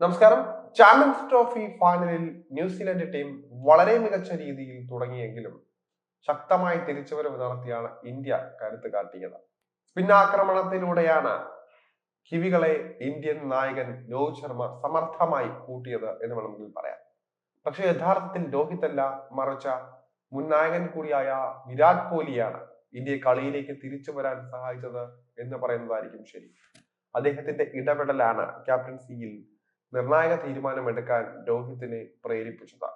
നമസ്കാരം. Champions trophy ഫൈനലിൽ New Zealand team വളരെ മികച്ച രീതിയിൽ തുടങ്ങിയെങ്കിലും ശക്തമായി തിരിച്ചുവരവ് നടത്തിയാണ് ഇന്ത്യ കരുത്ത് കാട്ടിയത്. പിന്നാക്രമണത്തിലൂടെയാണ് കിവികളെ ഇന്ത്യൻ നായകൻ രോഹിത് ശർമ്മ സമർത്ഥമായി കൂട്ടിയത് എന്ന് വേണമെങ്കിൽ പറയാം. പക്ഷെ യഥാർത്ഥത്തിൽ രോഹിത് അല്ല, മറിച്ച മുൻ നായകൻ കൂടിയായ വിരാട് കോഹ്ലിയാണ് ഇന്ത്യയെ കളിയിലേക്ക് തിരിച്ചു വരാൻ സഹായിച്ചത് എന്ന് പറയുന്നതായിരിക്കും ശരി. അദ്ദേഹത്തിന്റെ ഇടപെടലാണ് ക്യാപ്റ്റൻസിയിൽ നിർണായക തീരുമാനമെടുക്കാൻ രോഹിത്തിനെ പ്രേരിപ്പിച്ചത്.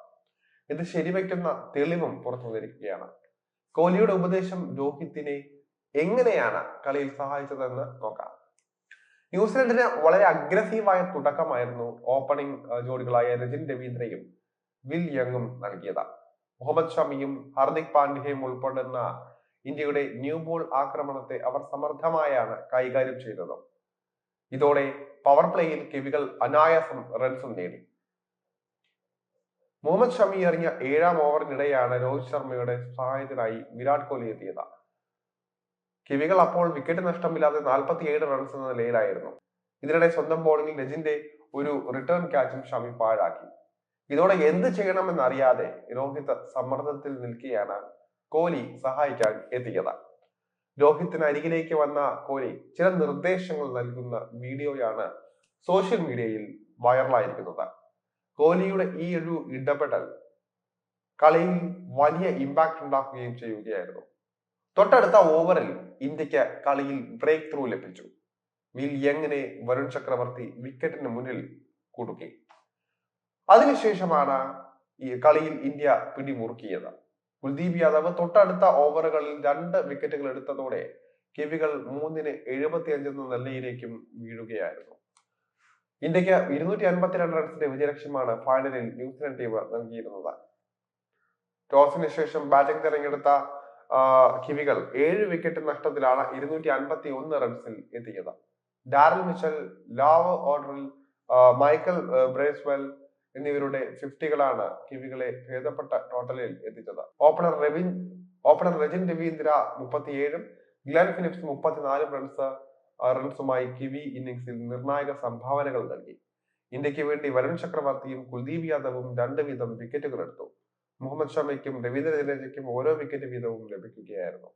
ഇത് ശരിവെക്കുന്ന തെളിവും പുറത്തു വന്നിരിക്കുകയാണ്. കോഹ്ലിയുടെ ഉപദേശം രോഹിത്തിനെ എങ്ങനെയാണ് കളിയിൽ സഹായിച്ചതെന്ന് നോക്കാം. ന്യൂസിലൻഡിന് വളരെ അഗ്രസീവായ തുടക്കമായിരുന്നു ഓപ്പണിംഗ് ജോഡികളായ രജിൻ രവീന്ദ്രയും വിൽ യങ്ങും നൽകിയത്. മുഹമ്മദ് ഷമിയും ഹാർദിക് പാണ്ഡ്യയും ഉൾപ്പെടുന്ന ഇന്ത്യയുടെ ന്യൂ ബോൾ ആക്രമണത്തെ അവർ സമർത്ഥമായാണ് കൈകാര്യം ചെയ്തത്. ഇതോടെ പവർ പ്ലേയിൽ കിവികൾ അനായാസം റൺസും നേടി. മുഹമ്മദ് ഷമി എറിഞ്ഞ 7ാം ഓവറിനിടെയാണ് രോഹിത് ശർമ്മയുടെ സഹായത്തിനായി വിരാട് കോഹ്ലി എത്തിയത്. കിവികൾ അപ്പോൾ വിക്കറ്റ് നഷ്ടമില്ലാതെ 47 റൺസ് എന്ന നിലയിലായിരുന്നു. ഇതിനിടെ സ്വന്തം ബോളിംഗിൽ രജിന്റെ ഒരു റിട്ടേൺ ക്യാച്ചും ഷമി പാഴാക്കി. ഇതോടെ എന്ത് ചെയ്യണമെന്നറിയാതെ രോഹിത് സമ്മർദ്ദത്തിൽ നിൽക്കെയാണ് കോഹ്ലി സഹായിക്കാൻ എത്തിയത്. രോഹിത്തിന് അരികിലേക്ക് വന്ന കോഹ്ലി ചില നിർദ്ദേശങ്ങൾ നൽകുന്ന വീഡിയോയാണ് സോഷ്യൽ മീഡിയയിൽ വൈറലായിരിക്കുന്നത്. കോഹ്ലിയുടെ ഈ ഒരു ഇടപെടൽ കളിയിൽ വലിയ ഇമ്പാക്ട് ഉണ്ടാക്കുകയും ചെയ്യുകയായിരുന്നു. തൊട്ടടുത്ത ഓവറിൽ ഇന്ത്യക്ക് കളിയിൽ ബ്രേക്ക് ത്രൂ ലഭിച്ചു. വിൽ യങ്ങിനെ വരുൺ ചക്രവർത്തി വിക്കറ്റിന് മുന്നിൽ കുടുക്കി. അതിനുശേഷമാണ് ഈ കളിയിൽ ഇന്ത്യ പിടിമുറുക്കിയത്. കുൽദീപ് യാദവ് തൊട്ടടുത്ത ഓവറുകളിൽ 2 വിക്കറ്റുകൾ എടുത്തതോടെ കിവികൾ 3-ന് 75 എന്ന നിലയിലേക്കും വീഴുകയായിരുന്നു. ഇന്ത്യക്ക് 252 റൺസിന്റെ വിജയലക്ഷ്യമാണ് ഫൈനലിൽ ന്യൂസിലൻഡ് ടീം നൽകിയിരുന്നത്. ടോസിന് ശേഷം ബാറ്റിംഗ് തിരഞ്ഞെടുത്ത കിവികൾ 7 വിക്കറ്റ് നഷ്ടത്തിലാണ് 251 റൺസിൽ എത്തിയത്. ഡാരൽ മിച്ചൽ, ലാവ് ഓർഡറിൽ മൈക്കൽ ബ്രേസ്വെൽ എന്നിവരുടെ 50കളാണ് കിവികളെ ഭേദപ്പെട്ട ടോട്ടലിൽ എത്തിച്ചത്. ഓപ്പണർ രജിൻ രവീന്ദ്ര 37ഉം ഗ്ലെൻ ഫിലിപ്സ് 34 റൺസുമായി കിവി ഇന്നിംഗ്സിൽ നിർണായക സംഭാവനകൾ നൽകി. ഇന്ത്യക്ക് വേണ്ടി വരുൺ ചക്രവർത്തിയും കുൽദീപ് യാദവും 2 വീതം വിക്കറ്റുകൾ എടുത്തു. മുഹമ്മദ് ഷമിക്കും രവീന്ദ്ര ജഡേജയ്ക്കും ഓരോ വിക്കറ്റ് വീതവും ലഭിക്കുകയായിരുന്നു.